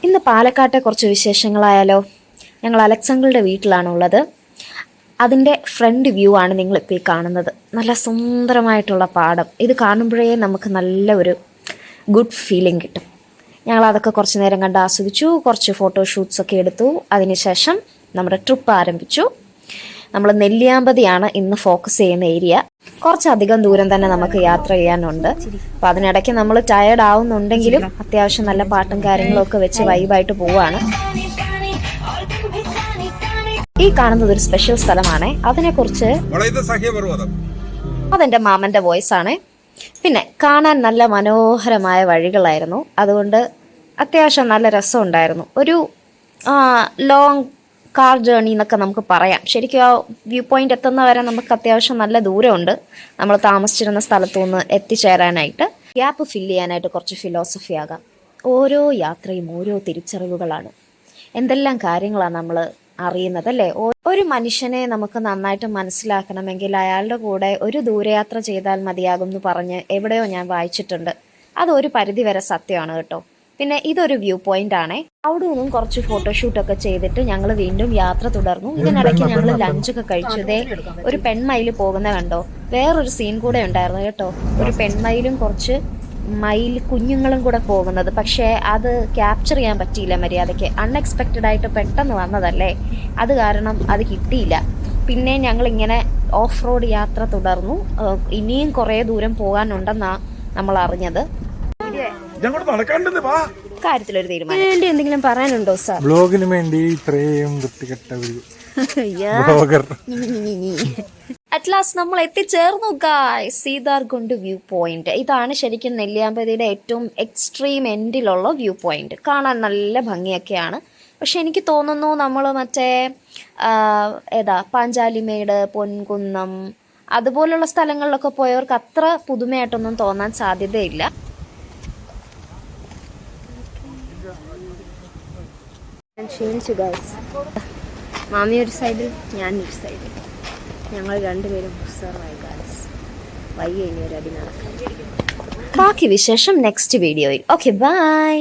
ഇന്ന് പാലക്കാട്ടെ കുറച്ച് വിശേഷങ്ങളായാലോ. ഞങ്ങൾ അലക്സങ്ങളുടെ വീട്ടിലാണുള്ളത്. അതിൻ്റെ ഫ്രണ്ട് വ്യൂ ആണ് നിങ്ങളിപ്പോൾ ഈ കാണുന്നത്. നല്ല സുന്ദരമായിട്ടുള്ള പാടം. ഇത് കാണുമ്പോഴേ നമുക്ക് നല്ല ഒരു ഗുഡ് ഫീലിംഗ് കിട്ടും. ഞങ്ങളതൊക്കെ കുറച്ച് നേരം കണ്ട് ആസ്വദിച്ചു. കുറച്ച് ഫോട്ടോഷൂട്ട്സൊക്കെ എടുത്തു. അതിനുശേഷം നമ്മുടെ ട്രിപ്പ് ആരംഭിച്ചു. നമ്മൾ നെല്ലിയാമ്പതിയാണ് ഇന്ന് ഫോക്കസ് ചെയ്യുന്ന ഏരിയ. കുറച്ചധികം ദൂരം തന്നെ നമുക്ക് യാത്ര ചെയ്യാനുണ്ട്. അപ്പം അതിനിടയ്ക്ക് നമ്മൾ ടയേർഡ് ആവുന്നുണ്ടെങ്കിലും അത്യാവശ്യം നല്ല പാട്ടും കാര്യങ്ങളും ഒക്കെ വെച്ച് വൈബായിട്ട് പോവാണ്. ഈ കാണുന്നത് ഒരു സ്പെഷ്യൽ സ്ഥലമാണ്. അതിനെക്കുറിച്ച് അതെൻ്റെ മാമൻ്റെ വോയിസ് ആണ്. പിന്നെ കാണാൻ നല്ല മനോഹരമായ വഴികളായിരുന്നു. അതുകൊണ്ട് അത്യാവശ്യം നല്ല രസമുണ്ടായിരുന്നു. ഒരു ലോങ് കാർ ജേണി എന്നൊക്കെ നമുക്ക് പറയാം. ശരിക്കും ആ വ്യൂ പോയിന്റ് എത്തുന്ന വരെ നമുക്ക് അത്യാവശ്യം നല്ല ദൂരമുണ്ട് നമ്മൾ താമസിച്ചിരുന്ന സ്ഥലത്തു നിന്ന് എത്തിച്ചേരാനായിട്ട്. ഗ്യാപ്പ് ഫില്ല് ചെയ്യാനായിട്ട് കുറച്ച് ഫിലോസഫി ആകാം. ഓരോ യാത്രയും ഓരോ തിരിച്ചറിവുകളാണ്. എന്തെല്ലാം കാര്യങ്ങളാണ് നമ്മൾ അറിയുന്നത് അല്ലേ. ഒരു മനുഷ്യനെ നമുക്ക് നന്നായിട്ട് മനസ്സിലാക്കണമെങ്കിൽ അയാളുടെ കൂടെ ഒരു ദൂരയാത്ര ചെയ്താൽ മതിയാകും എന്ന് പറഞ്ഞ് എവിടെയോ ഞാൻ വായിച്ചിട്ടുണ്ട്. അതൊരു പരിധി വരെ സത്യമാണ് കേട്ടോ. പിന്നെ ഇതൊരു വ്യൂ പോയിന്റ് ആണ്. അവിടെ നിന്നും കുറച്ച് ഫോട്ടോഷൂട്ടൊക്കെ ചെയ്തിട്ട് ഞങ്ങൾ വീണ്ടും യാത്ര തുടർന്നു. ഇതിനിടയ്ക്ക് ഞങ്ങൾ ലഞ്ചൊക്കെ കഴിച്ചതേ ഒരു പെൺമയിൽ പോകുന്ന കണ്ടോ. വേറൊരു സീൻ കൂടെ ഉണ്ടായിരുന്നു കേട്ടോ. ഒരു പെൺമയിലും കുറച്ച് മയിൽ കുഞ്ഞുങ്ങളും കൂടെ പോകുന്നത്. പക്ഷേ അത് ക്യാപ്ചർ ചെയ്യാൻ പറ്റിയില്ല മര്യാദയ്ക്ക്. അൺഎക്സ്പെക്റ്റഡ് ആയിട്ട് പെട്ടെന്ന് വന്നതല്ലേ, അത് കാരണം അത് കിട്ടിയില്ല. പിന്നെ ഞങ്ങളിങ്ങനെ ഓഫ് റോഡ് യാത്ര തുടർന്നു. ഇനിയും കുറേ ദൂരം പോകാനുണ്ടെന്നാണ് നമ്മൾ അറിഞ്ഞത്. കാര്യത്തിലൊരു തീരുമാനം. എന്തെങ്കിലും പറയാനുണ്ടോ സാർ? ബ്ലോഗിന് വേണ്ടി ഇത്രയും വൃത്തികെട്ട അറ്റ് ലാസ്റ്റ് നമ്മൾ എത്തിച്ചേർന്നു ഗായ്സ്. Seetharkund view point. ഇതാണ് ശരിക്കും നെല്ലിയാമ്പതിയുടെ ഏറ്റവും എക്സ്ട്രീം എൻഡിലുള്ള വ്യൂ പോയിന്റ്. കാണാൻ നല്ല ഭംഗിയൊക്കെയാണ്. പക്ഷെ എനിക്ക് തോന്നുന്നു നമ്മൾ മറ്റേ പാഞ്ചാലിമേട്, പൊൻകുന്നം അതുപോലുള്ള സ്ഥലങ്ങളിലൊക്കെ പോയവർക്ക് അത്ര പുതുമയായിട്ടൊന്നും തോന്നാൻ സാധ്യതയില്ല. ക്ഷീണിച്ചു ഗൈസ്. മാമി ഒരു സൈഡിൽ, ഞാൻ ഒരു സൈഡിൽ. ഞങ്ങൾ രണ്ടുപേരും ഉത്സവമായി ഗൈസ്. വയ്യ ഇനി ഒരു അടി നടക്കാൻ. ബാക്കി വിശേഷം നെക്സ്റ്റ് വീഡിയോയിൽ. Okay bye.